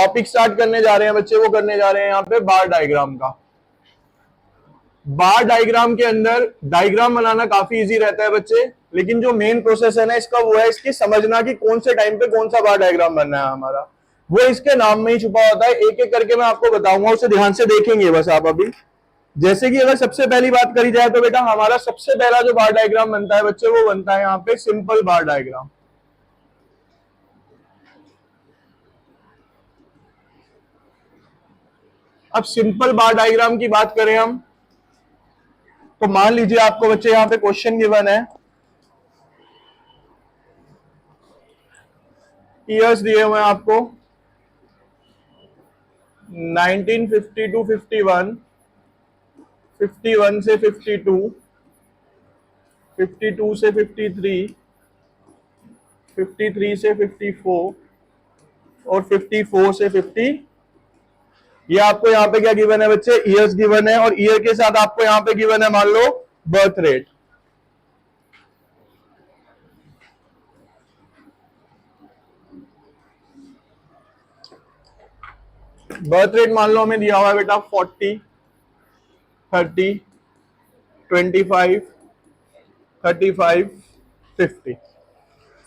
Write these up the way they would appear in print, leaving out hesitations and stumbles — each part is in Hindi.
टॉपिक स्टार्ट करने जा रहे हैं बच्चे, वो करने जा रहे हैं यहाँ पे बार डायग्राम का। बार डायग्राम के अंदर डायग्राम बनाना काफी इजी रहता है बच्चे, लेकिन जो मेन प्रोसेस है ना इसका, वो है इसकी समझना कि कौन से टाइम पे कौन सा बार डायग्राम बनना है हमारा, वो इसके नाम में ही छुपा होता है। एक एक करके मैं आपको बताऊंगा, उसे ध्यान से देखेंगे बस आप अभी। जैसे कि अगर सबसे पहली बात करी जाए तो बेटा हमारा सबसे पहला जो बार डायग्राम बनता है बच्चे, वो बनता है यहाँ पे सिंपल बार डायग्राम। अब सिंपल बार डायग्राम की बात करें हम, तो मान लीजिए आपको बच्चे यहाँ पे क्वेश्चन गिवन है, ईयर्स दिए हुए हैं आपको 1950 टू 51, 51 से 52, 52 से 53, 53 से 54 और 54 से 50। ये आपको यहाँ पे क्या गिवन है बच्चे, ईयर्स गिवन है, और ईयर के साथ आपको यहाँ पे गिवन है मान low birth rate. Birth rate मान लो हमें दिया हुआ है बेटा 40, 30, 25, 35, 50।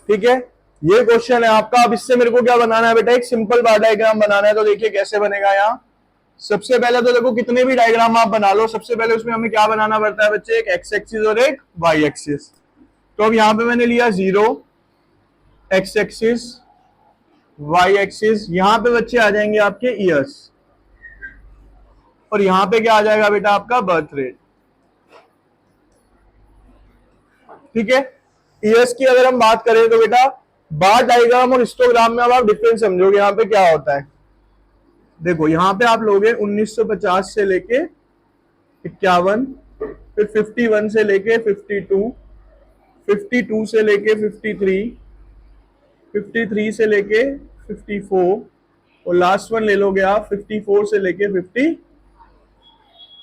ठीक है, ये क्वेश्चन है आपका। अब इससे मेरे को क्या बनाना है बेटा, एक सिंपल बार डायग्राम बनाना है। तो देखिए कैसे बनेगा। यहाँ सबसे पहले तो देखो कितने भी डायग्राम आप बना लो, सबसे पहले उसमें हमें क्या बनाना पड़ता है बच्चे, एक एक्स एक्सिस और एक वाई एक्सिस। तो अब यहाँ पे मैंने लिया 0 एक्स एक्सिस, वाई एक्सिस, यहां पे बच्चे आ जाएंगे आपके ईयर्स, और यहां पे क्या आ जाएगा बेटा आपका बर्थ रेट। ठीक है, ईयर्स की अगर हम बात करें तो बेटा बार डायग्राम और हिस्टोग्राम में अब आप डिफरेंस समझोगे। यहां पे क्या होता है, देखो यहां पे आप लोगे 1950 से लेके 51, फिर 51 से लेके 52, 52 से लेके 53, 53 से लेके 54, और लास्ट वन ले लोगे आप 54 से लेके 50।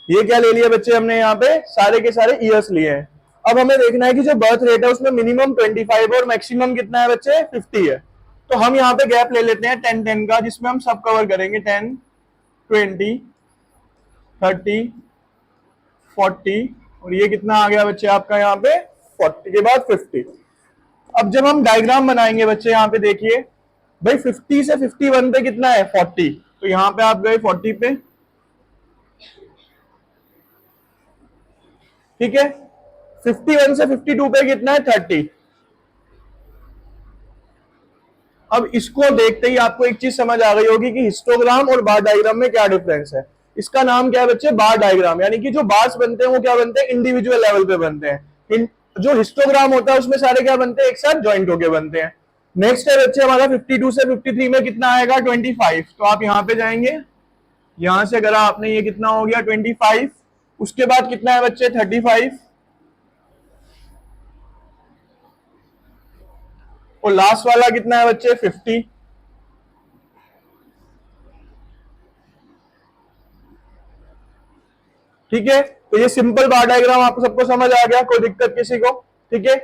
ये क्या ले लिया बच्चे हमने, यहाँ पे सारे के सारे ईयर्स लिए हैं। अब हमें देखना है कि जो बर्थ रेट है उसमें मिनिमम 25 और मैक्सिमम कितना है बच्चे, 50 है। तो हम यहाँ पे गैप ले लेते हैं 10-10 का, जिसमें हम सब कवर करेंगे, 10, 20, 30, 40, और ये कितना आ गया बच्चे आपका यहाँ पे 40 के बाद 50। अब जब हम डायग्राम बनाएंगे बच्चे, यहाँ पे देखिए भाई 50 से 51 पे कितना है 40, तो यहाँ पे आप गए 40 पे। ठीक है, 51 से 52 पे कितना है 30। अब इसको देखते ही आपको एक चीज समझ आ गई होगी कि हिस्टोग्राम और बार डायग्राम में क्या डिफरेंस है। इसका नाम क्या है बच्चे, बार डायग्राम, यानी कि जो बार्स बनते हैं वो क्या बनते हैं, इंडिविजुअल लेवल पे बनते हैं। जो हिस्टोग्राम होता है उसमें सारे क्या बनते हैं, एक साथ ज्वाइंट होके बनते हैं। नेक्स्ट है बच्चे हमारा 52 से 53 में कितना आएगा 25। तो आप यहां पे जाएंगे, यहां से अगर आपने ये कितना हो गया 25, उसके बाद कितना है बच्चे 35, और लास्ट वाला कितना है बच्चे 50। ठीक है, तो ये सिंपल बार डायग्राम आपको सबको समझ आ गया, कोई दिक्कत किसी को। ठीक है,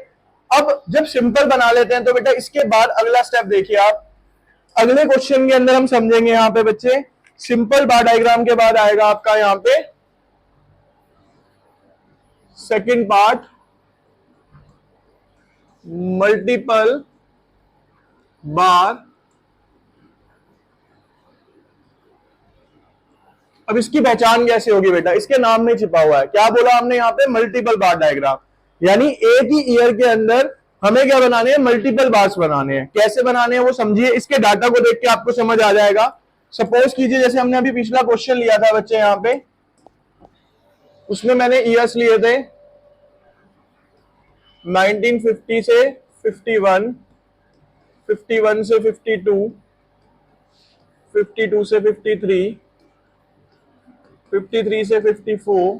अब जब सिंपल बना लेते हैं तो बेटा इसके बाद अगला स्टेप देखिए आप, अगले क्वेश्चन के अंदर हम समझेंगे यहाँ पे बच्चे, सिंपल बार डायग्राम के बाद आएगा आपका यहाँ पे सेकंड पार्ट, मल्टीपल बार। अब इसकी पहचान कैसे होगी बेटा, इसके नाम में छिपा हुआ है, क्या बोला हमने यहाँ पे, मल्टीपल बार डायग्राम। यानी एक ही ईयर के अंदर हमें क्या बनाने हैं, मल्टीपल बार्स बनाने हैं। कैसे बनाने हैं वो समझिए, इसके डाटा को देख के आपको समझ आ जाएगा। सपोज कीजिए जैसे हमने अभी पिछला क्वेश्चन लिया था बच्चे यहाँ पे, उसमें मैंने ईयर्स लिए थे 1950 से 51, 51 से 52, 52 से 53, 53 से 54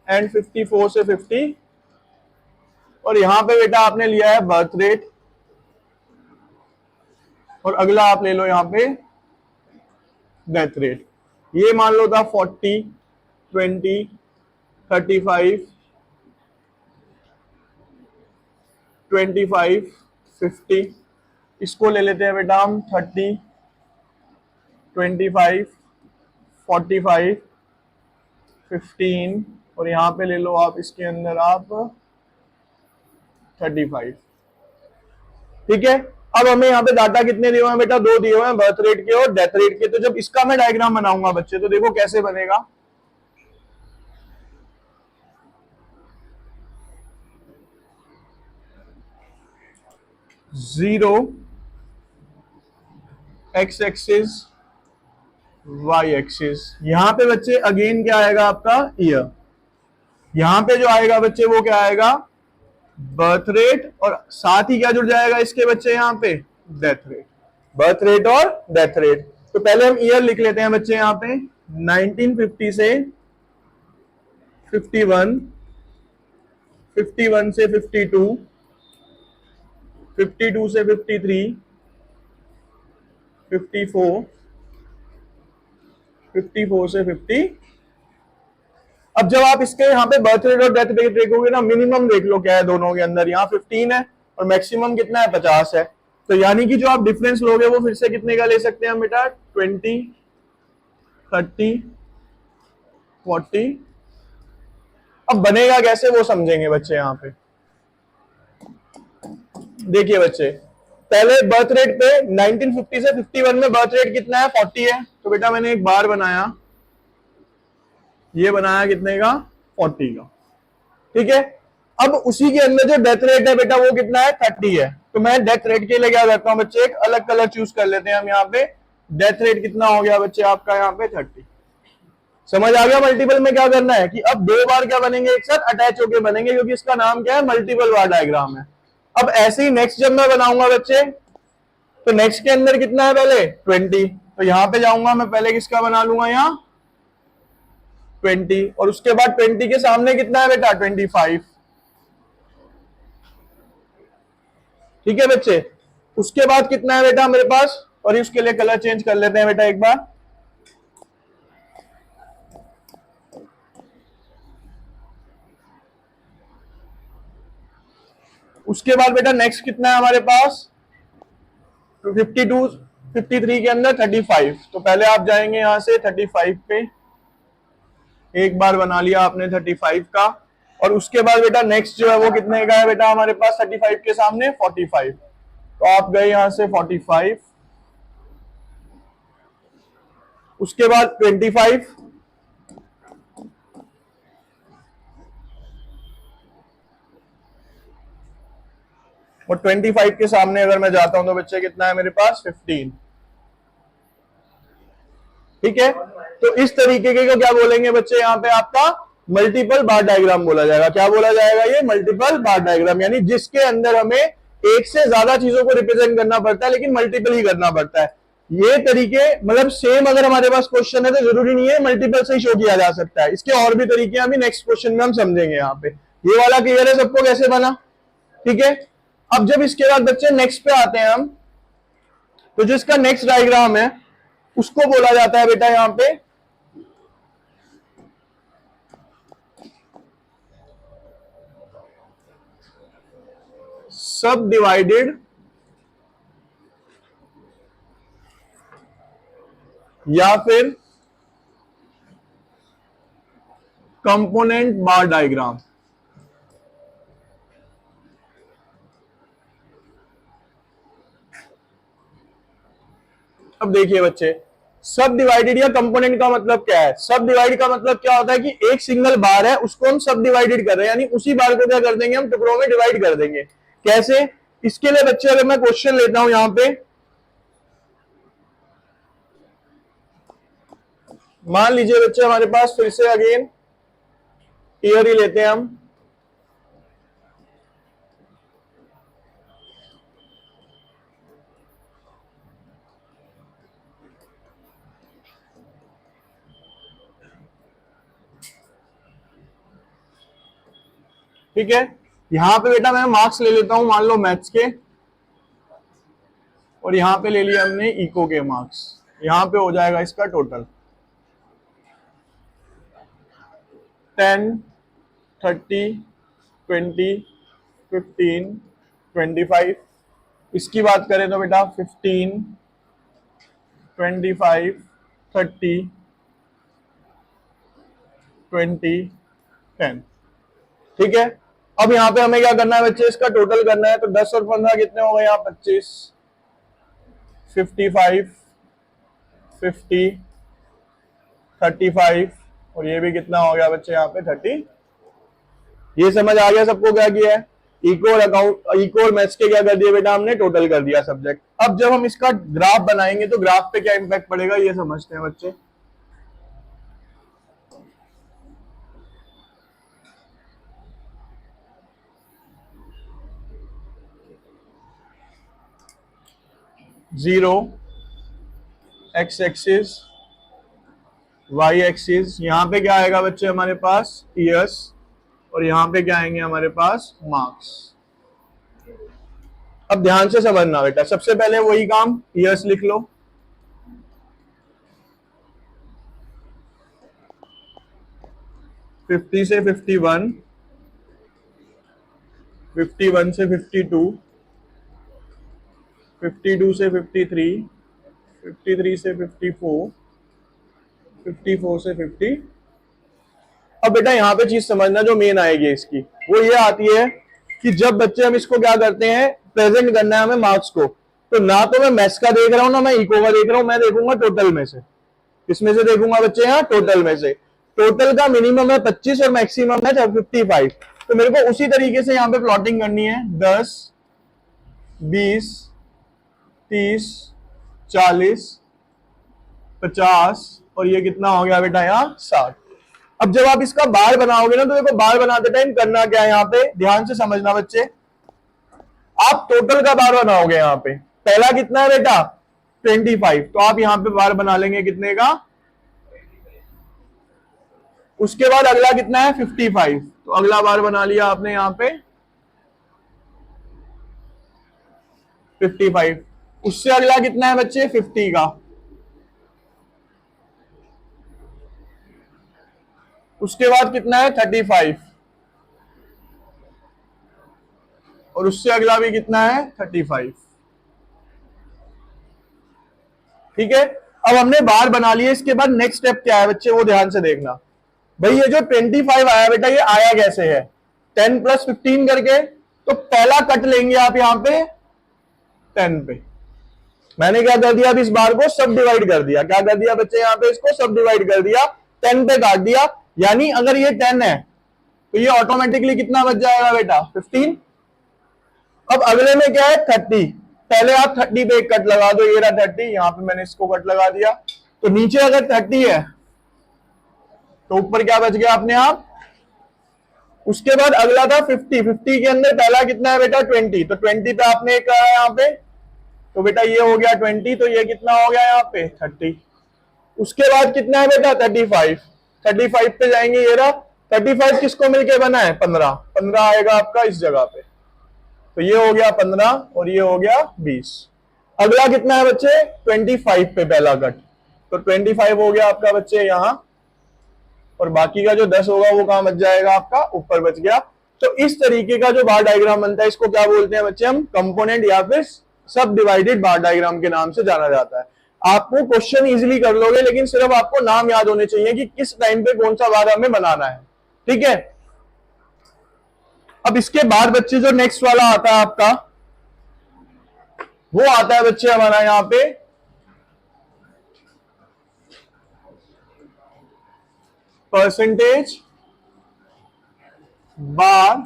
एंड 54 से 50। और यहां पे बेटा आपने लिया है बर्थ रेट, और अगला आप ले लो यहां पे डेथ रेट। ये मान लो था 40, 20, 35, 25, 50। इसको ले लेते हैं बेटा हम 30, 25, 45, 15 और यहाँ पे ले लो आप इसके अंदर आप 35। ठीक है, अब हमें यहाँ पे डाटा कितने दिए हुए हैं बेटा? 2 दिए हुए हैं, बर्थ रेट के और डेथ रेट के। तो जब इसका मैं डायग्राम बनाऊंगा बच्चे, तो देखो कैसे बनेगा। 0 x एक्सिस, y एक्सिस। यहां पे बच्चे अगेन क्या आएगा आपका? ईयर। यहां पे जो आएगा बच्चे वो क्या आएगा? बर्थ रेट, और साथ ही क्या जुड़ जाएगा इसके बच्चे? यहाँ पे डेथ रेट। बर्थ रेट और डेथ रेट। तो पहले हम ईयर लिख लेते हैं बच्चे यहाँ पे। 1950 से 51, 51 से 52, 52 से 53, 54, 54 से 50। अब जब आप इसके यहाँ पे बर्थ रेट और डेथ रेट देखोगे ना, मिनिमम देख लो क्या है दोनों के अंदर। यहाँ 15 है और मैक्सिमम कितना है? 50 है। तो यानी कि जो आप डिफरेंस लोगे वो फिर से कितने का ले सकते हैं हम बेटा? 20, 30, 40। अब बनेगा कैसे वो समझेंगे बच्चे यहाँ पे। देखिए बच्चे, पहले बर्थ रेट पे 1950 से 51 में बर्थ रेट कितना है? 40 है। तो बेटा मैंने एक बार बनाया, ये बनाया कितने का? 40 का। ठीक है, अब उसी के अंदर जो डेथ रेट है बेटा वो कितना है? 30 है। तो मैं डेथ रेट के लिए क्या करता हूं बच्चे? एक अलग कलर चूज कर लेते हैं हम यहाँ पे। डेथ रेट कितना हो गया बच्चे आपका यहाँ पे? 30। समझ आ गया मल्टीपल में क्या करना है? कि अब 2 बार क्या बनेंगे? एक साथ अटैच होके बनेंगे, क्योंकि इसका नाम क्या है? मल्टीपल बार डायग्राम है। अब ऐसे ही नेक्स्ट जब मैं बनाऊंगा बच्चे, तो नेक्स्ट के अंदर कितना है? पहले 20। तो यहां पे जाऊंगा मैं, पहले किसका बना लूंगा? यहाँ 20, और उसके बाद 20 के सामने कितना है बेटा? 25। ठीक है बच्चे, उसके बाद कितना है बेटा मेरे पास? और इसके लिए कलर चेंज कर लेते हैं बेटा एक बार। उसके बाद बेटा नेक्स्ट कितना है हमारे पास? 52, 53 के अंदर 35। तो पहले आप जाएंगे यहां से 35 पे, एक बार बना लिया आपने 35 का। और उसके बाद बेटा नेक्स्ट जो है वो कितने का है बेटा हमारे पास? 35 के सामने 45। तो आप गए यहां से 45, उसके बाद 25, और 25 के सामने अगर मैं जाता हूं तो बच्चे कितना है मेरे पास? 15। ठीक है, तो इस तरीके के को क्या बोलेंगे बच्चे? यहाँ पे आपका मल्टीपल बार डायग्राम बोला जाएगा। क्या बोला जाएगा? ये मल्टीपल बार डायग्राम, यानी जिसके अंदर हमें एक से ज्यादा चीजों को रिप्रेजेंट करना पड़ता है, लेकिन मल्टीपल ही करना पड़ता है। ये तरीके मतलब सेम अगर हमारे पास क्वेश्चन है तो जरूरी नहीं है मल्टीपल से ही शो किया जा सकता है। इसके और भी तरीके अभी नेक्स्ट क्वेश्चन में हम समझेंगे। यहाँ पे ये वाला क्लियर है सबको कैसे बना? ठीक है, अब जब इसके बाद बच्चे नेक्स्ट पे आते हैं हम, तो जो इसका नेक्स्ट डायग्राम है उसको बोला जाता है बेटा यहां पे सब डिवाइडेड या फिर कंपोनेंट बार डायग्राम। अब देखिए बच्चे, सब डिवाइडेड या कंपोनेंट का मतलब क्या है? सब डिवाइड का मतलब क्या होता है कि एक सिंगल बार है उसको हम सब डिवाइडेड कर रहे हैं, यानी उसी बार को क्या कर देंगे हम? टुकड़ों में डिवाइड कर देंगे। कैसे? इसके लिए बच्चे अगर मैं क्वेश्चन लेता हूं यहां पे, मान लीजिए बच्चे हमारे पास फिर से अगेन ईयर ही लेते हैं हम। ठीक है, यहां पे बेटा मैं मार्क्स ले लेता हूं, मान लो मैथ्स के, और यहां पे ले लिया हमने इको के मार्क्स। यहां पे हो जाएगा इसका टोटल 10, 30, 20, 15, 25। इसकी बात करें तो बेटा 15, 25, 30, 20, 10। ठीक है, अब यहाँ पे हमें क्या करना है बच्चे, इसका टोटल करना है। तो 10 और 15 कितने हो गए यहाँ, 25, 55, 50, 35, और ये भी कितना हो गया बच्चे यहाँ पे 30। ये समझ आ गया सबको क्या किया है? इको और अकाउंट, इको और मैथ्स के क्या कर दिया बेटा हमने, टोटल कर दिया सब्जेक्ट। अब जब हम इसका ग्राफ बनाएंगे तो ग्राफ पे क्या इंपैक्ट पड़ेगा ये समझते हैं बच्चे। Zero X axis, Y axis, यहाँ पे क्या आएगा बच्चे हमारे पास ईयर्स, और यहाँ पे क्या आएंगे हमारे पास मार्क्स। अब ध्यान से समझना बेटा, सबसे पहले वही काम, ईयर्स लिख लो। फिफ्टी से 51, 51 से 52, 52 से 53, 53 से 54, 54 से 50। अब बेटा यहाँ पे चीज समझना जो मेन आएगी इसकी, वो ये आती है कि जब बच्चे हम इसको क्या करते हैं, प्रेजेंट करना है हमें मार्क्स को, तो ना तो मैं मैथ्स का देख रहा हूं ना मैं इको का देख रहा हूं, मैं देखूंगा टोटल में से। किसमें से देखूंगा बच्चे, यहाँ टोटल में से। टोटल का मिनिमम है 25 और मैक्सिमम है 55। तो मेरे को उसी तरीके से यहाँ पे प्लॉटिंग करनी है, 10, 20, 30, 40, 50, और ये कितना हो गया बेटा यहाँ 60। अब जब आप इसका बार बनाओगे ना, तो देखो बार बनाते टाइम करना क्या है, यहाँ पे ध्यान से समझना बच्चे। आप टोटल का बार बनाओगे, यहाँ पे पहला कितना है बेटा 25, तो आप यहाँ पे बार बना लेंगे कितने का, उसके बाद अगला कितना है 55, तो अगला बार बना लिया आपने यहाँ पे 55। उससे अगला कितना है बच्चे 50 का, उसके बाद कितना है 35, और उससे अगला भी कितना है 35। ठीक है, अब हमने बार बना लिए, इसके बाद नेक्स्ट स्टेप क्या है बच्चे, वो ध्यान से देखना। भाई ये जो 25 आया बेटा, ये आया कैसे है, 10 + 15 करके। तो पहला कट लेंगे आप यहाँ पे 10 पे। मैंने क्या कर दिया, अब इस बार को सब डिवाइड कर दिया। क्या कर दिया बच्चे, यहाँ पे इसको सब डिवाइड कर दिया, 10 पे काट दिया। यानी अगर ये 10 है तो ये ऑटोमेटिकली कितना बच जाएगा बेटा 15। अब अगले में क्या है 30, पहले आप 30 पे एक कट लगा दो, ये रहा 30, यहां पे मैंने इसको कट लगा दिया। तो नीचे अगर 30 है तो ऊपर क्या बच गया अपने आप। उसके बाद अगला था 50, 50 के अंदर पहला कितना है बेटा 20, तो 20 पे आपने एक करा यहाँ पे, तो बेटा ये हो गया 20, तो ये कितना हो गया यहाँ पे 30। उसके बाद कितना है बेटा 35, 35 पे जाएंगे, ये रहा 35 किसको मिलके बना है 15, 15 आएगा आपका इस जगह पे, तो ये हो गया 15 और ये हो गया 20। अगला कितना है बच्चे 25 पे पहला कट, तो 25 हो गया आपका बच्चे यहां, और बाकी का जो 10 होगा वो कहां बच जाएगा आपका ऊपर बच गया। तो इस तरीके का जो बार डायग्राम बनता है इसको क्या बोलते हैं बच्चे हम, कंपोनेंट या फिर सब डिवाइडेड बार डायग्राम के नाम से जाना जाता है। आपको क्वेश्चन इजीली कर लोगे, लेकिन सिर्फ आपको नाम याद होने चाहिए कि किस टाइम पे कौन सा बार हमें बनाना है। ठीक है, अब इसके बाद बच्चे जो नेक्स्ट वाला आता है आपका, वो आता है बच्चे हमारा यहां पे परसेंटेज बार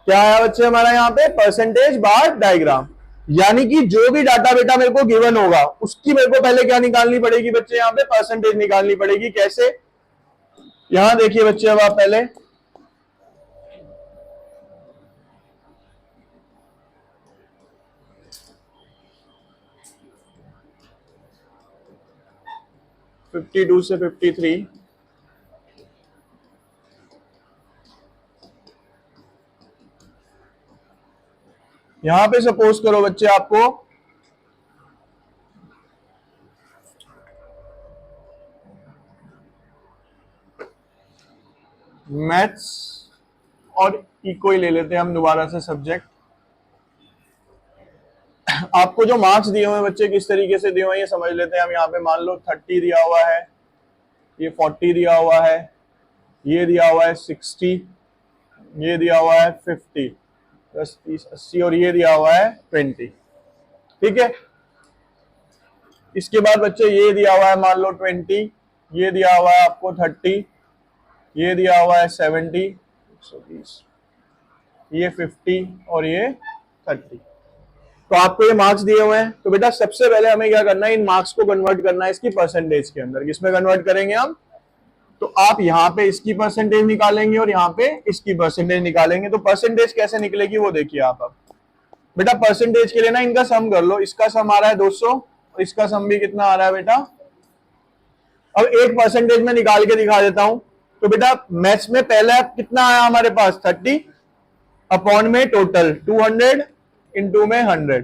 क्या है बच्चे हमारा यहाँ पे परसेंटेज बार डायग्राम। यानी कि जो भी डाटा बेटा मेरे को गिवन होगा उसकी मेरे को पहले क्या निकालनी पड़ेगी बच्चे, यहाँ पे परसेंटेज निकालनी पड़ेगी। कैसे, यहां देखिए बच्चे, अब आप पहले फिफ्टी 52 से 53, यहां पे सपोज करो बच्चे आपको मैथ्स और इको ही ले लेते हैं हम दोबारा से सब्जेक्ट। आपको जो मार्क्स दिए हुए हैं बच्चे किस तरीके से दिए हुए हैं ये समझ लेते हैं हम। यहाँ पे मान लो 30 दिया हुआ है, ये 40 दिया हुआ है, ये दिया हुआ है 60, ये दिया हुआ है 50, 10 30 80 और ये दिया हुआ है 20। ठीक है, इसके बाद बच्चे ये दिया हुआ है मान लो 20, ये दिया हुआ है आपको 30, ये दिया हुआ है 70, 120, ये 50 और ये 30। तो आपको ये मार्क्स दिए हुए हैं। तो बेटा सबसे पहले हमें क्या करना है, इन मार्क्स को कन्वर्ट करना है इसकी परसेंटेज के अंदर। किसमें कन्वर्ट करेंगे हम? तो आप यहाँ पे इसकी परसेंटेज निकालेंगे और यहाँ पे इसकी परसेंटेज निकालेंगे। तो परसेंटेज कैसे निकलेगी वो देखिए आप। अब बेटा परसेंटेज के लिए ना इनका सम कर लो। इसका सम आ रहा है 200 और इसका सम भी कितना आ रहा है बेटा। अब एक परसेंटेज में निकाल के दिखा देता हूं। तो बेटा मैथ्स में पहला कितना आया हमारे पास 30 अपॉन में टोटल 200 इंटू में 100।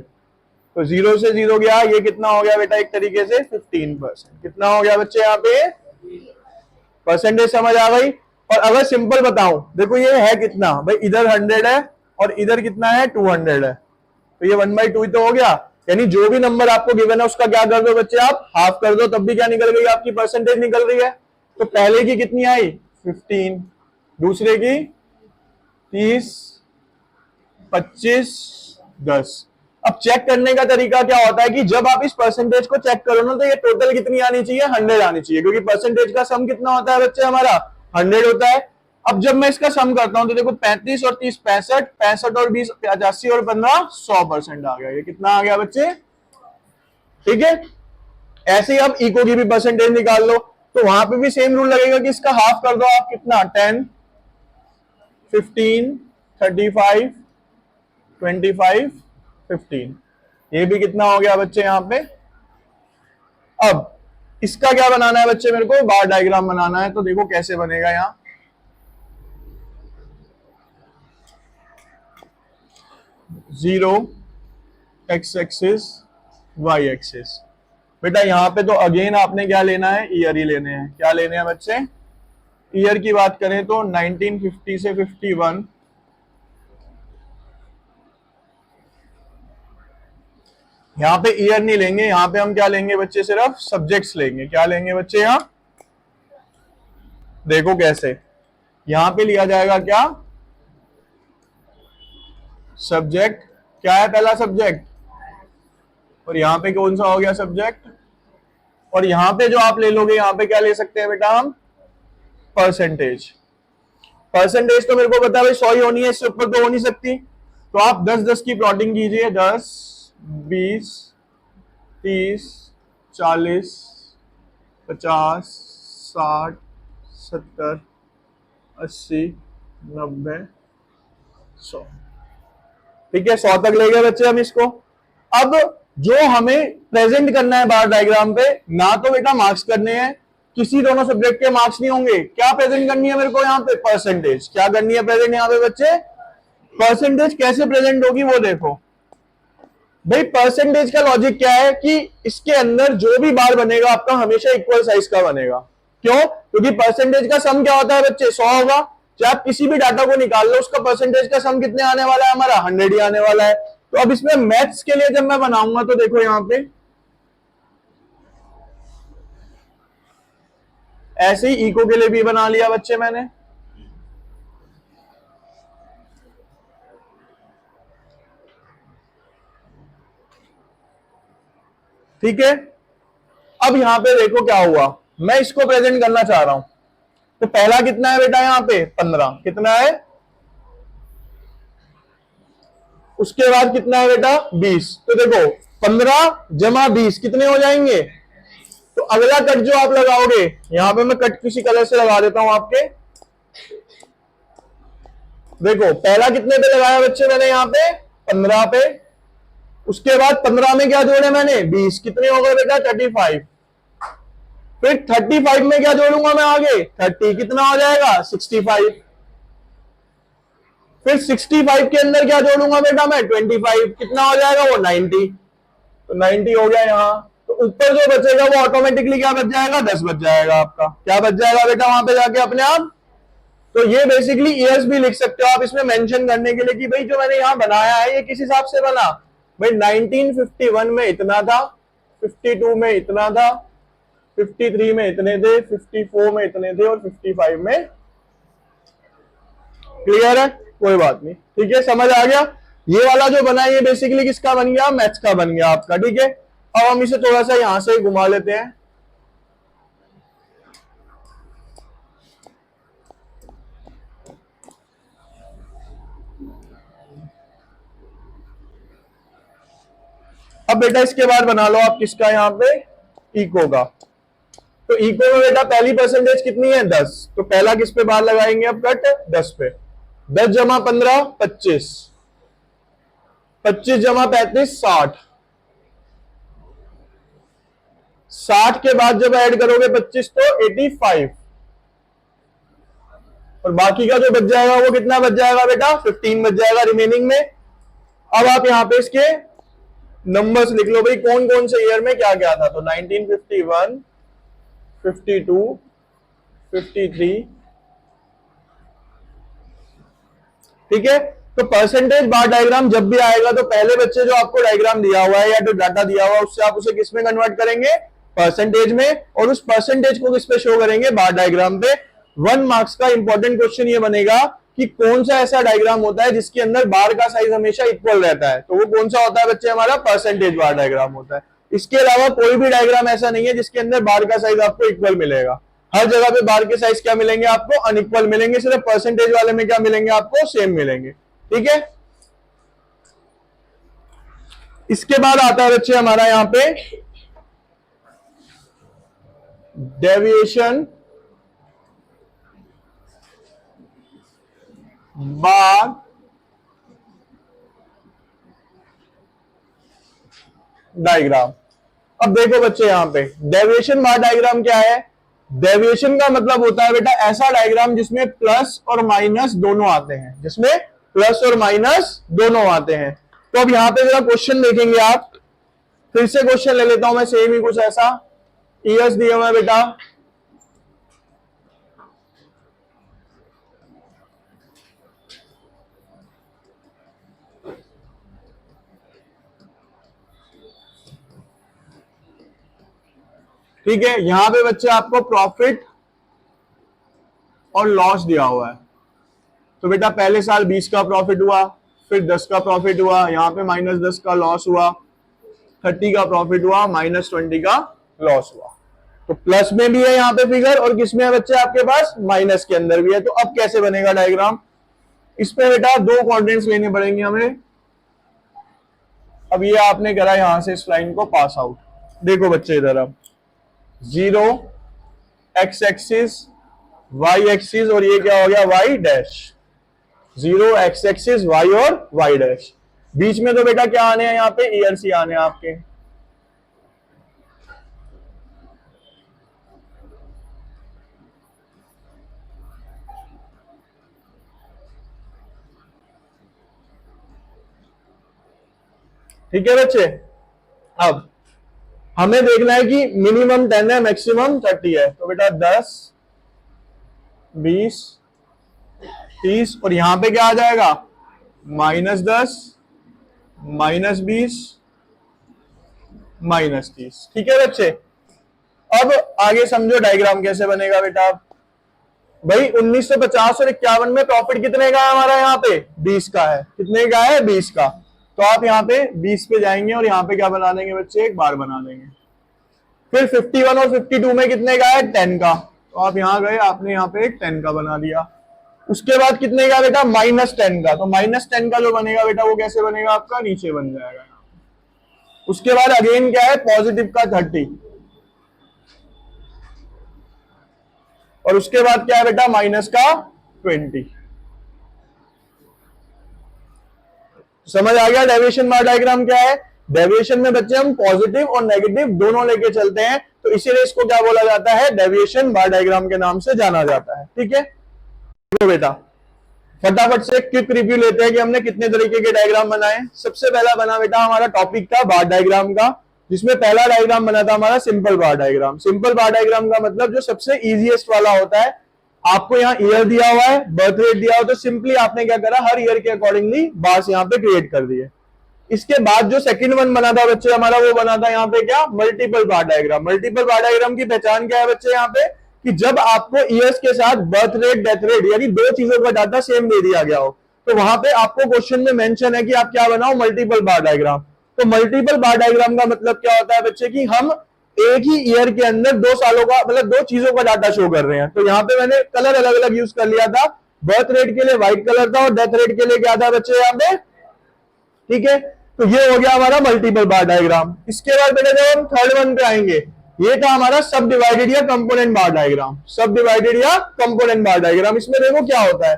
तो 0 से 0 गया, ये कितना हो गया बेटा एक तरीके से 15%। कितना हो गया बच्चे यहाँ पे? परसेंटेज समझ आ गई। और अगर सिंपल बताऊं, देखो ये है कितना भाई, इधर 100 है और इधर कितना है 200 है, तो ये 1/2 ही तो हो गया। यानी जो भी नंबर आपको गिवन है उसका क्या कर दो बच्चे आप, हाफ कर दो, तब भी क्या निकल गई आपकी परसेंटेज निकल रही है। तो पहले की कितनी आई 15, दूसरे की 30, 25, 10। अब चेक करने का तरीका क्या होता है कि जब आप इस परसेंटेज को चेक करो ना, तो ये टोटल कितनी आनी चाहिए 100 आनी चाहिए, क्योंकि परसेंटेज का सम कितना होता है बच्चे हमारा 100 होता है। अब जब मैं इसका सम करता हूं तो देखो 35 और 30 65, 65 और 20 85 और 15 100% आ गया। ये कितना आ गया बच्चे? ठीक है, ऐसे ही आप इको की भी परसेंटेज निकाल लो। तो वहां पे भी सेम रूल लगेगा कि इसका हाफ कर दो आप, कितना 10, 15, 35, 25, 15। ये भी कितना हो गया बच्चे यहाँ पे। अब इसका क्या बनाना है बच्चे, मेरे को बार डायग्राम बनाना है। तो देखो कैसे बनेगा यहाँ। 0 x एक्सिस y एक्सिस। बेटा यहाँ पे तो अगेन आपने क्या लेना है, ईयर ही लेने हैं। क्या लेने हैं बच्चे? ईयर की बात करें तो 1950 से 51, यहाँ पे ईयर नहीं लेंगे, यहाँ पे हम क्या लेंगे बच्चे, सिर्फ सब्जेक्ट्स लेंगे। क्या लेंगे बच्चे यहाँ? देखो कैसे, यहाँ पे लिया जाएगा क्या, सब्जेक्ट। क्या है पहला सब्जेक्ट, और यहाँ पे कौन सा हो गया सब्जेक्ट। और यहाँ पे जो आप ले लोगे, यहाँ पे क्या ले सकते हैं बेटा हम, परसेंटेज। परसेंटेज तो मेरे को पता है भाई 100 ही होनी है, इससे ऊपर तो हो नहीं सकती। तो आप 10-10 की प्लॉटिंग कीजिए, 10, 20, 30, 40, 50, 60, 70, 80, 90, 100। ठीक है, 100 तक ले गए बच्चे हम इसको। अब जो हमें प्रेजेंट करना है बार डायग्राम पे, ना तो बेटा मार्क्स करने हैं, किसी दोनों सब्जेक्ट के मार्क्स नहीं होंगे। क्या प्रेजेंट करनी है मेरे को यहाँ पे, परसेंटेज। क्या करनी है प्रेजेंट यहाँ पे बच्चे, परसेंटेज। कैसे प्रेजेंट होगी वो देखो भाई। परसेंटेज का लॉजिक क्या है कि इसके अंदर जो भी बार बनेगा आपका हमेशा इक्वल साइज का बनेगा। क्यों? क्योंकि परसेंटेज का सम क्या होता है बच्चे, 100 होगा। चाहे आप किसी भी डाटा को निकाल लो, उसका परसेंटेज का सम कितने आने वाला है हमारा, 100 ही आने वाला है। तो अब इसमें मैथ्स के लिए जब मैं बनाऊंगा तो देखो यहां पे ऐसे ही इको के लिए भी बना लिया बच्चे मैंने। ठीक है, अब यहां पे देखो क्या हुआ, मैं इसको प्रेजेंट करना चाह रहा हूं। तो पहला कितना है बेटा यहाँ पे 15, कितना है। उसके बाद कितना है बेटा 20। तो देखो 15 जमा 20 कितने हो जाएंगे। तो अगला कट जो आप लगाओगे, यहां पे मैं कट किसी कलर से लगा देता हूं आपके। देखो पहला कितने पे लगाया बच्चे मैंने, यहाँ पे 15 पे। उसके बाद 15 में क्या जोड़े मैंने, 20, कितने हो गए बेटा 35। फिर 35 में क्या जोड़ूंगा मैं आगे, 30, कितना हो जाएगा 65। फिर 65 के अंदर क्या जोड़ूंगा बेटा मैं 25, कितना हो जाएगा वो 90। तो 90 हो गया यहाँ। तो ऊपर जो बचेगा वो ऑटोमेटिकली क्या बच जाएगा, 10 बच जाएगा आपका। क्या बच जाएगा बेटा वहां पे जाके अपने आप। तो ये बेसिकली ईयर्स भी लिख सकते हो आप इसमें मेंशन करने के लिए कि भाई जो मैंने यहाँ बनाया है ये किस हिसाब से बना, भाई 1951 में इतना था, 52 में इतना था, 53 में इतने थे, 54 में इतने थे और 55 में। क्लियर है, कोई बात नहीं, ठीक है, समझ आ गया। ये वाला जो बना है ये बेसिकली किसका बन गया, मैथ्स का बन गया आपका, ठीक है। अब हम इसे थोड़ा सा यहां से घुमा लेते हैं। अब बेटा इसके बाद बना लो आप किसका, यहाँ पे इको का। तो इको में बेटा पहली परसेंटेज कितनी है, 10। तो पहला किस पे बार लगाएंगे अब, कट 10 पे। 10 जमा 15 25, 25 जमा 35 60, 60 के बाद जब ऐड करोगे 25 तो 85, और बाकी का जो बच जाएगा वो कितना बच जाएगा बेटा, 15 बच जाएगा रिमेनिंग में। अब आप यहां पे इसके नंबर्स लिख लो भाई, कौन कौन से ईयर में क्या क्या था। तो 1951, 52, 53, ठीक है। तो परसेंटेज बार डायग्राम जब भी आएगा तो पहले बच्चे जो आपको डायग्राम दिया हुआ है या जो डाटा दिया हुआ है उससे आप उसे किस में कन्वर्ट करेंगे, परसेंटेज में, और उस परसेंटेज को किस पे शो करेंगे, बार डायग्राम पे। 1 मार्क्स का इंपॉर्टेंट क्वेश्चन ये बनेगा कि कौन सा ऐसा डायग्राम होता है जिसके अंदर बार का साइज हमेशा इक्वल रहता है। तो वो कौन सा होता है बच्चे, हमारा परसेंटेज बार डायग्राम होता है। इसके अलावा कोई भी डायग्राम ऐसा नहीं है जिसके अंदर बार का साइज आपको इक्वल मिलेगा। हर जगह पे बार के साइज क्या मिलेंगे आपको, अनइक्वल मिलेंगे। सिर्फ परसेंटेज वाले में क्या मिलेंगे आपको, सेम मिलेंगे, ठीक है। इसके बाद आता है बच्चे हमारा यहां पे डेविएशन बार डायग्राम। अब देखो बच्चे यहां पे डेविएशन बार डायग्राम क्या है। डेविएशन का मतलब होता है बेटा ऐसा डायग्राम जिसमें प्लस और माइनस दोनों आते हैं, जिसमें प्लस और माइनस दोनों आते हैं। तो अब यहां पे जरा क्वेश्चन देखेंगे आप, फिर से क्वेश्चन ले लेता हूं मैं, सेम ही कुछ ऐसा ईयर्स दिया हुआ है बेटा। ठीक है, यहां पे बच्चे आपको प्रॉफिट और लॉस दिया हुआ है। तो बेटा पहले साल 20 का प्रॉफिट हुआ, फिर 10 का प्रॉफिट हुआ, यहाँ पे -10 का लॉस हुआ, 30 का प्रॉफिट हुआ, -20 का लॉस हुआ। तो प्लस में भी है यहाँ पे फिगर, और किसमें है बच्चे आपके पास, माइनस के अंदर भी है। तो अब कैसे बनेगा डायग्राम, इसमें बेटा 2 क्वाड्रेंट्स लेने पड़ेंगे हमें। अब ये आपने करा यहां से इस लाइन को पास आउट। देखो बच्चे इधर अब 0 एक्स एक्सिस, वाई एक्सिस, और ये क्या हो गया, Y dash. 0 X axis, Y और वाई डैश। बीच में तो बेटा क्या आने हैं यहाँ पे, ईयर्स ही आने हैं आपके। ठीक है बच्चे, अब हमें देखना है कि मिनिमम 10 है, मैक्सिमम 30 है। तो बेटा 10, 20, 30, और यहां पे क्या आ जाएगा, -10, -20, -30। ठीक है बच्चे, अब आगे समझो डायग्राम कैसे बनेगा बेटा। आप भाई 1950 और 51 में प्रॉफिट कितने का है हमारा, यहाँ पे 20 का है। कितने का है, 20 का। तो आप यहाँ पे 20 पे जाएंगे और यहाँ पे क्या बना देंगे बच्चे, एक बार बना देंगे। फिर 51 और 52 में कितने का है, 10 का। तो आप यहाँ गए, आपने यहाँ पे एक 10 का बना दिया। उसके बाद कितने का बेटा, -10 का। तो -10 का जो बनेगा बेटा वो कैसे बनेगा आपका, नीचे बन जाएगा। उसके बाद अगेन क्या है, पॉजिटिव का 30, और उसके बाद क्या है बेटा, माइनस का 20। समझ आ गया डेविएशन बार डायग्राम क्या है। डेविएशन में बच्चे हम पॉजिटिव और नेगेटिव दोनों लेके चलते हैं, तो इसीलिए इसको क्या बोला जाता है, डेविएशन बार डायग्राम के नाम से जाना जाता है। ठीक है, तो बेटा फटाफट से क्विक रिव्यू लेते हैं कि हमने कितने तरीके के डायग्राम बनाए। सबसे पहला बना बेटा हमारा टॉपिक था बार डायग्राम का, जिसमें पहला डायग्राम बना था हमारा सिंपल बार डायग्राम। सिंपल बार डायग्राम का मतलब जो सबसे इजीएस्ट वाला होता है। आपको यहाँ ईयर दिया हुआ है, बर्थ रेट दिया हुआ, तो सिंपली आपने क्या करा, हर ईयर के अकॉर्डिंगली बार्स यहाँ पे क्रिएट कर दिए। इसके बाद जो सेकंड वन बना था बच्चे हमारा, वो बना था यहाँ पे क्या, मल्टीपल बार डायग्राम। मल्टीपल बार डायग्राम की पहचान क्या है बच्चे यहाँ पे, कि जब आपको ईयर्स के साथ बर्थ रेट, डेथ रेट, यानी दो चीजों का डाटा सेम दे दिया गया हो, तो वहां पे आपको क्वेश्चन में मेंशन है कि आप क्या बनाओ, मल्टीपल बार डायग्राम। तो मल्टीपल बार डायग्राम का मतलब क्या होता है बच्चे, कि हम एक ही ईयर के अंदर 2 सालों का, मतलब 2 चीजों का डाटा शो कर रहे हैं। तो यहाँ पे मैंने कलर अलग अलग यूज कर लिया था, बर्थ रेट के लिए व्हाइट कलर था और डेथ रेट के लिए क्या था बच्चे यहाँ पे, ठीक है। तो ये हो गया हमारा मल्टीपल बार डायग्राम। इसके बाद बेटा जब हम थर्ड वन पे आएंगे, ये था हमारा सब डिवाइडेड या कंपोनेंट बार डायग्राम। सब डिवाइडेड या कंपोनेंट बार डायग्राम, इसमें देखो क्या होता है,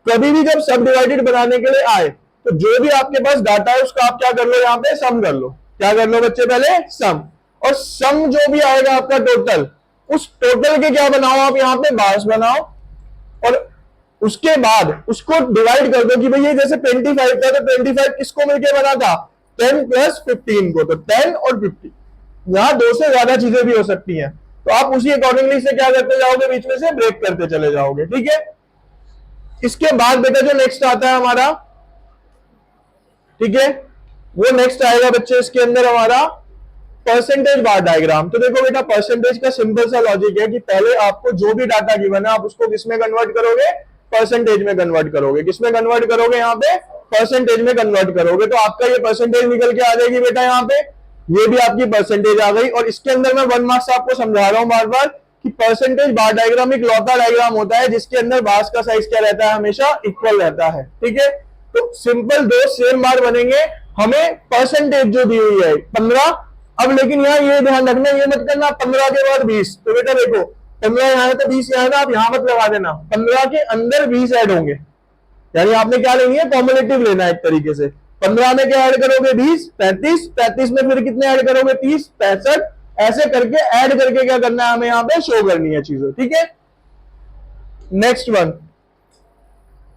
कभी भी जब सब डिवाइडेड बनाने के लिए आए तो जो भी आपके पास डाटा है उसका आप क्या कर लो, यहाँ पे सम कर लो। क्या कर लो बच्चे, पहले सम, और सम जो भी आएगा आपका टोटल, उस टोटल के क्या बनाओ आप, यहाँ पे बार्स बनाओ, और उसके बाद उसको डिवाइड कर दो कि भाई ये जैसे 25 था तो 25 किसको मिलके बना था, 10 + 15 को, तो 10 और 15, यहां 2 से ज्यादा चीजें भी हो सकती हैं, तो आप उसी अकॉर्डिंगली से क्या करते जाओगे, बीच में से ब्रेक करते चले जाओगे, ठीक है। इसके बाद बेटा जो नेक्स्ट आता है हमारा, ठीक है, वो नेक्स्ट आएगा बच्चे इसके अंदर हमारा परसेंटेज बार डायग्राम। तो देखो बेटा परसेंटेज का सिंपल सा लॉजिक है कि पहले आपको जो भी डाटा गिवन है आप उसको किसमें कन्वर्ट करोगे, परसेंटेज में कन्वर्ट करोगे। किसमें कन्वर्ट करोगे, यहाँ पे परसेंटेज में कन्वर्ट करोगे, तो आपका ये परसेंटेज निकल के आ जाएगी बेटा, यहाँ पे ये भी आपकी परसेंटेज आ गई। और इसके अंदर मैं 1 मार्क्स आपको समझा रहा हूं बार बार कि परसेंटेज बार डायग्राम एक लौता डायग्राम होता है जिसके अंदर बार्स का साइज क्या रहता है, हमेशा इक्वल रहता है, ठीक है। तो सिंपल 2 सेम बार बनेंगे, हमें परसेंटेज जो दी हुई है 15। अब लेकिन यहाँ ये ध्यान रखना, ये मत करना 15 के बाद 20, तो बेटा देखो 15 यहाँ है तो 20 यहाँ है ना, आप यहाँ मत लगा देना, 15 के अंदर 20 ऐड होंगे, यानी आपने क्या लेनी है, कॉम्युलेटिव लेना है एक तरीके से। 15 में क्या ऐड करोगे, 20, 35, 35 में फिर कितने ऐड करोगे, 30, 65, ऐसे करके ऐड करके क्या करना है हमें, यहाँ पे शो करनी है चीजें, ठीक है। नेक्स्ट वन,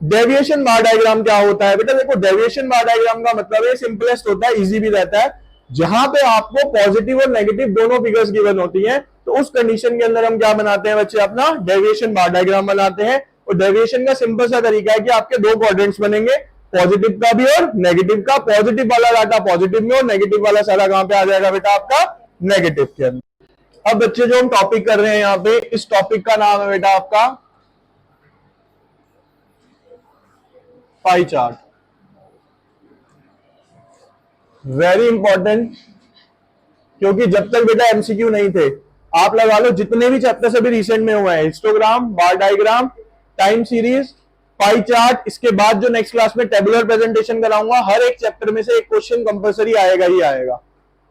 डेविएशन बार डायग्राम क्या होता है बेटा, देखो डेविएशन बार डायग्राम का मतलब है सिंपलेस्ट होता है, इजी भी रहता है, जहां पे आपको पॉजिटिव और नेगेटिव दोनों फिगर्स गिवन होती हैं, तो उस कंडीशन के अंदर हम क्या बनाते हैं बच्चे, अपना डेविएशन बार डायग्राम बनाते हैं। और डेविएशन का सिंपल सा तरीका है कि आपके 2 क्वाड्रेंट्स बनेंगे, पॉजिटिव का भी और नेगेटिव का। पॉजिटिव वाला डाटा पॉजिटिव में और नेगेटिव वाला सारा कहां पे आ जाएगा बेटा, आपका नेगेटिव के अंदर। अब बच्चे जो हम टॉपिक कर रहे हैं यहाँ पे, इस टॉपिक का नाम है बेटा आपका पाई चार्ट। वेरी इंपॉर्टेंट, क्योंकि जब तक बेटा एमसीक्यू नहीं थे, आप लगा लो जितने भी चैप्टर अभी रिसेंट में हुए हैं, histogram, bar diagram, time series, pie chart, इसके बाद जो नेक्स्ट क्लास में टेबुलर प्रेजेंटेशन कराऊंगा, हर एक चैप्टर में से एक क्वेश्चन कंपलसरी आएगा ही आएगा।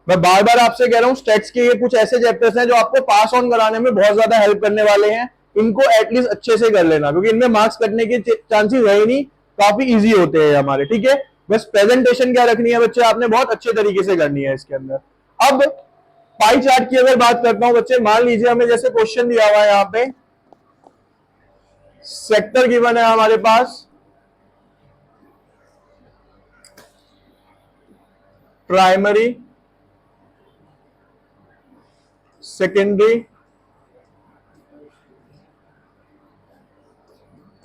मैं बार बार आपसे कह रहा हूं, स्टेट्स के ये कुछ ऐसे चैप्टर्स हैं जो आपको पास ऑन कराने में बहुत ज्यादा हेल्प करने वाले हैं, इनको एटलीस्ट अच्छे से कर लेना, क्योंकि इनमें मार्क्स कटने के चांसेस है ही नहीं, काफी इजी होते हैं हमारे, ठीक है। बस प्रेजेंटेशन क्या रखनी है बच्चे, आपने बहुत अच्छे तरीके से करनी है इसके अंदर। अब पाई चार्ट की अगर बात करता हूं बच्चे, मान लीजिए हमें जैसे क्वेश्चन दिया हुआ है, यहाँ पे सेक्टर गिवन है हमारे पास, प्राइमरी, सेकेंडरी,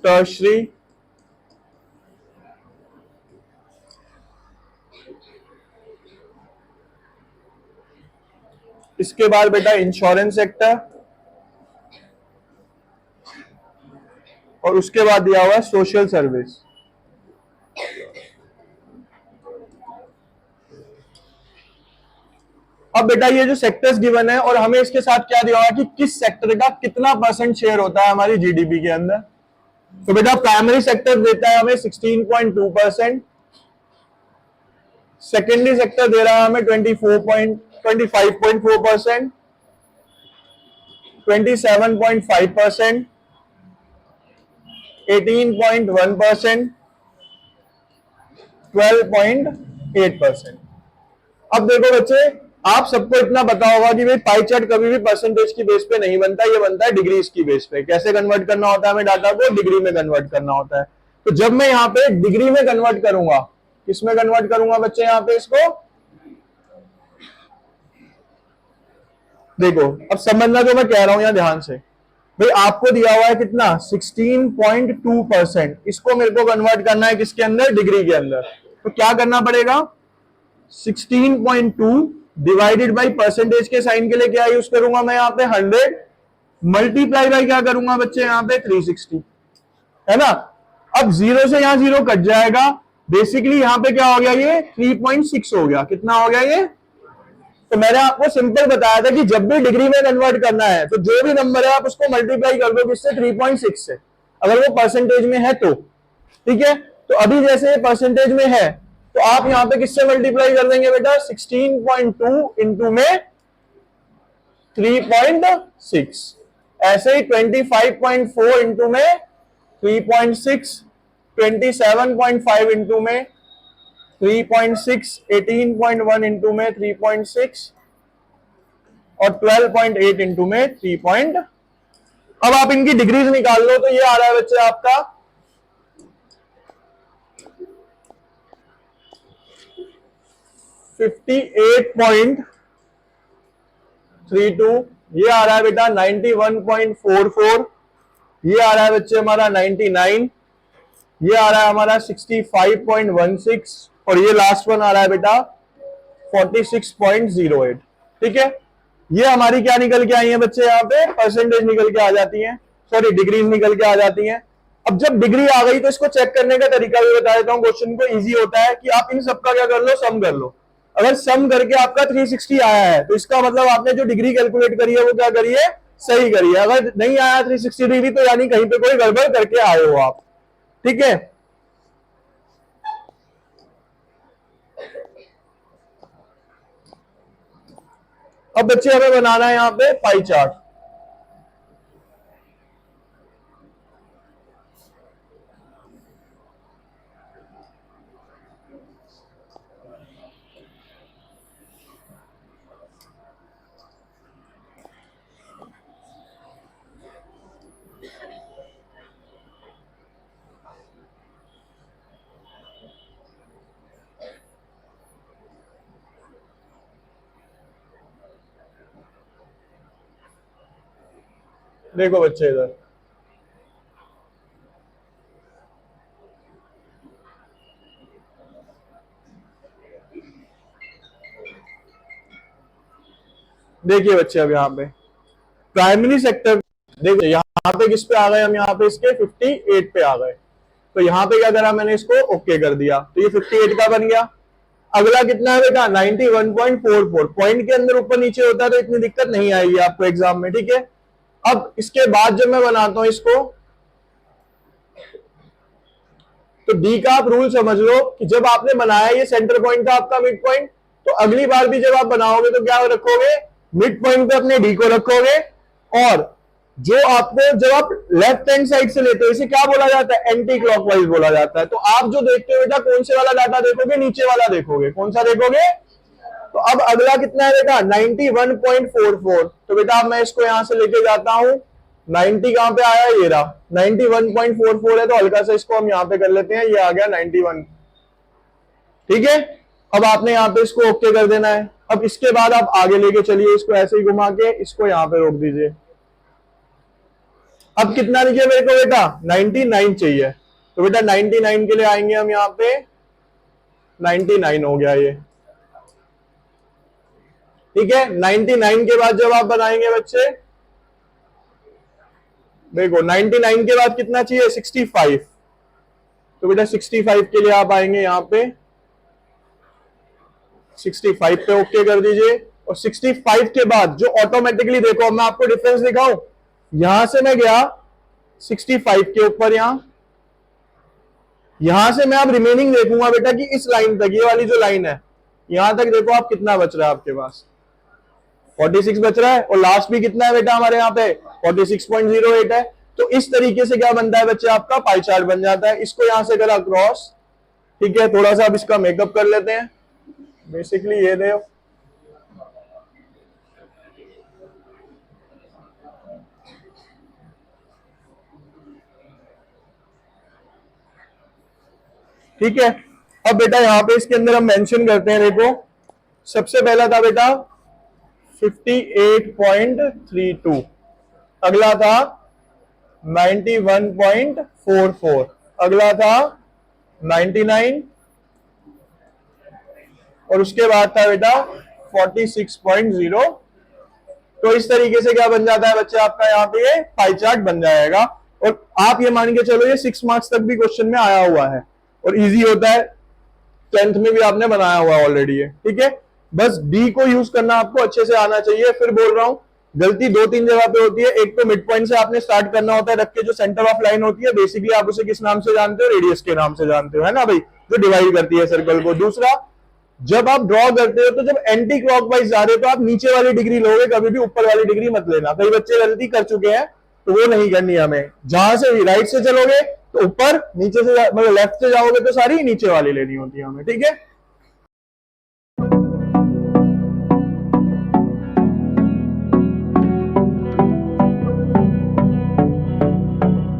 टर्शरी, इसके बाद बेटा इंश्योरेंस सेक्टर, और उसके बाद दिया हुआ है सोशल सर्विस। अब बेटा ये जो सेक्टर्स गिवन है और हमें इसके साथ क्या दिया हुआ है कि किस सेक्टर का कितना % शेयर होता है हमारी जीडीपी के अंदर। तो बेटा प्राइमरी सेक्टर देता है हमें 16.2%, सेकेंडरी सेक्टर दे रहा है हमें 25.4%, 27.5%, 18.1%, 12.8%। अब देखो बच्चे, आप सबको इतना पता होगा कि भाई पाई चार्ट कभी भी परसेंटेज की बेस पे नहीं बनता, ये बनता है डिग्रीज की बेस पे। कैसे कन्वर्ट करना होता है हमें डाटा को, डिग्री में कन्वर्ट करना होता है। तो जब मैं यहाँ पे डिग्री में कन्वर्ट करूंगा, किसमें कन्वर्ट करूंगा बच्चे यहाँ पे इसको, देखो अब समझना जो मैं कह रहा हूं यहां ध्यान से। भाई आपको दिया हुआ है कितना, 16.2%, इसको मेरे को कन्वर्ट करना है किसके अंदर, डिग्री के अंदर। तो क्या करना पड़ेगा, 16.2 डिवाइडेड बाई परसेंटेज के साइन के लिए क्या यूज करूंगा मैं यहाँ पे 100 मल्टीप्लाई बाई क्या करूंगा बच्चे यहाँ पे 360, है ना। अब जीरो से यहां जीरो कट जाएगा, बेसिकली यहां पे क्या हो गया, ये 3.6 हो गया। कितना हो गया ये? तो मैंने आपको सिंपल बताया था कि जब भी डिग्री में कन्वर्ट करना है तो जो भी नंबर है आप उसको मल्टीप्लाई कर दो किससे, 3.6 से, अगर वो परसेंटेज में है तो, ठीक है। तो अभी जैसे परसेंटेज में है तो आप यहां पे किससे मल्टीप्लाई कर देंगे बेटा, 16.2 इंटू में 3.6, ऐसे ही 25.4 इंटू में 3.6, 27.5 इंटू में 3.6, 18.1 इंटू में 3.6 और 12.8 इंटू में 3. अब आप इनकी डिग्रीज निकाल लो तो ये आ रहा है बच्चे आपका 58.32, ये आ रहा है बेटा 91.44, ये आ रहा है बच्चे हमारा 99, ये आ रहा है हमारा 65.16 और ये लास्ट वन आ रहा है बेटा 46.08, ठीक है। ये हमारी क्या निकल के आई है बच्चे, यहाँ पे परसेंटेज निकल के आ जाती है, सॉरी डिग्रीज निकल के आ जाती हैं। अब जब डिग्री आ गई तो इसको चेक करने का तरीका भी बता देता हूँ। क्वेश्चन को इजी होता है कि आप इन सबका क्या कर लो, सम कर लो। अगर सम करके आपका 360 आया है तो इसका मतलब आपने जो डिग्री कैलकुलेट करी है वो क्या करिए, सही करिए। अगर नहीं आया 360 डिग्री तो यानी कहीं पे कोई गड़बड़ करके आए हो आप, ठीक है। अब बच्चे हमें बनाना है यहाँ पे पाई चार्ट। देखो बच्चे इधर, देखिए बच्चे अब यहाँ पे प्राइमरी सेक्टर, देखो यहाँ पे किस पे आ गए हम, यहाँ पे इसके 58 पे आ गए। तो यहाँ पे क्या करा मैंने, इसको ओके कर दिया तो ये 58 का बन गया। अगला कितना है बेटा, 91.44, पॉइंट के अंदर ऊपर नीचे होता है तो इतनी दिक्कत नहीं आएगी आपको एग्जाम में, ठीक है। अब इसके बाद जब मैं बनाता हूं इसको, तो डी का आप रूल समझ लो कि जब आपने बनाया ये सेंटर पॉइंट था आपका मिड पॉइंट, तो अगली बार भी जब आप बनाओगे तो क्या रखोगे, मिड पॉइंट पे अपने डी को रखोगे। और जो आपको जब आप लेफ्ट हैंड साइड से लेते हो इसे क्या बोला जाता है, एंटी क्लॉकवाइज बोला जाता है। तो आप जो देखते हो बेटा कौन से वाला डाटा देखोगे, नीचे वाला देखोगे, कौन सा देखोगे। तो अब अगला कितना है बेटा, 91.44। तो बेटा अब मैं इसको यहां से लेके जाता हूं, 90 कहां पे आया, ये रहा 91.44 है, तो हल्का सा इसको हम यहां पे कर लेते हैं, ये आ गया 91, ठीक है। अब आपने यहां पे इसको ओके कर देना है। अब इसके बाद आप आगे लेके चलिए, इसको ऐसे ही घुमा के इसको यहां पे रोक दीजिए। अब कितना लिखिए मेरे को बेटा, 99 चाहिए। तो बेटा 99 के लिए आएंगे हम यहाँ पे, 99 हो गया ये, ठीक है। 99 के बाद जब आप बनाएंगे बच्चे, देखो 99 के बाद कितना चाहिए, 65। तो बेटा 65 के लिए आप आएंगे यहाँ पे, 65 पे ओके कर दीजिए। और 65 के बाद जो ऑटोमेटिकली, देखो मैं आपको डिफरेंस दिखाऊं, यहां से मैं गया 65 के ऊपर, यहां से मैं अब रिमेनिंग देखूंगा बेटा कि इस लाइन तक, ये वाली जो लाइन है यहां तक, देखो आप कितना बच रहा है आपके पास, 46 बच रहा है। और लास्ट भी कितना है बेटा हमारे यहाँ पे, 46.08 है। तो इस तरीके से क्या बनता है बच्चे, आपका पाई चार्ट बन जाता है। इसको यहां से करा क्रॉस, ठीक है। थोड़ा सा अब इसका मेकअप कर लेते हैं, बेसिकली ये दे, ठीक है। अब बेटा यहाँ पे इसके अंदर हम मेंशन करते हैं, देखो सबसे पहला था बेटा 58.32, अगला था 91.44, अगला था 99 और उसके बाद था बेटा 46.0। तो इस तरीके से क्या बन जाता है बच्चे आपका यहाँ पे ये पाई चार्ट बन जाएगा। और आप ये मान के चलो ये 6 मार्क्स तक भी क्वेश्चन में आया हुआ है और इजी होता है, 10th में भी आपने बनाया हुआ ऑलरेडी है, ठीक है। बस डी को यूज करना आपको अच्छे से आना चाहिए। फिर बोल रहा हूं गलती 2-3 जगह पे होती है। एक तो मिड पॉइंट से आपने स्टार्ट करना होता है रख के, जो सेंटर ऑफ लाइन होती है बेसिकली आप उसे किस नाम से जानते हो, रेडियस के नाम से जानते हो, है ना भाई, जो डिवाइड करती है सर्कल को। दूसरा, जब आप ड्रॉ करते हो तो जब एंटी क्लॉकवाइज जा रहे हो तो आप नीचे वाली डिग्री लोगे, कभी भी ऊपर वाली डिग्री मत लेना। कई बच्चे गलती कर चुके हैं तो वो नहीं करनी हमें। जहां से राइट से चलोगे तो ऊपर, नीचे से मतलब लेफ्ट से जाओगे तो सारी नीचे वाली लेनी होती है हमें, ठीक है।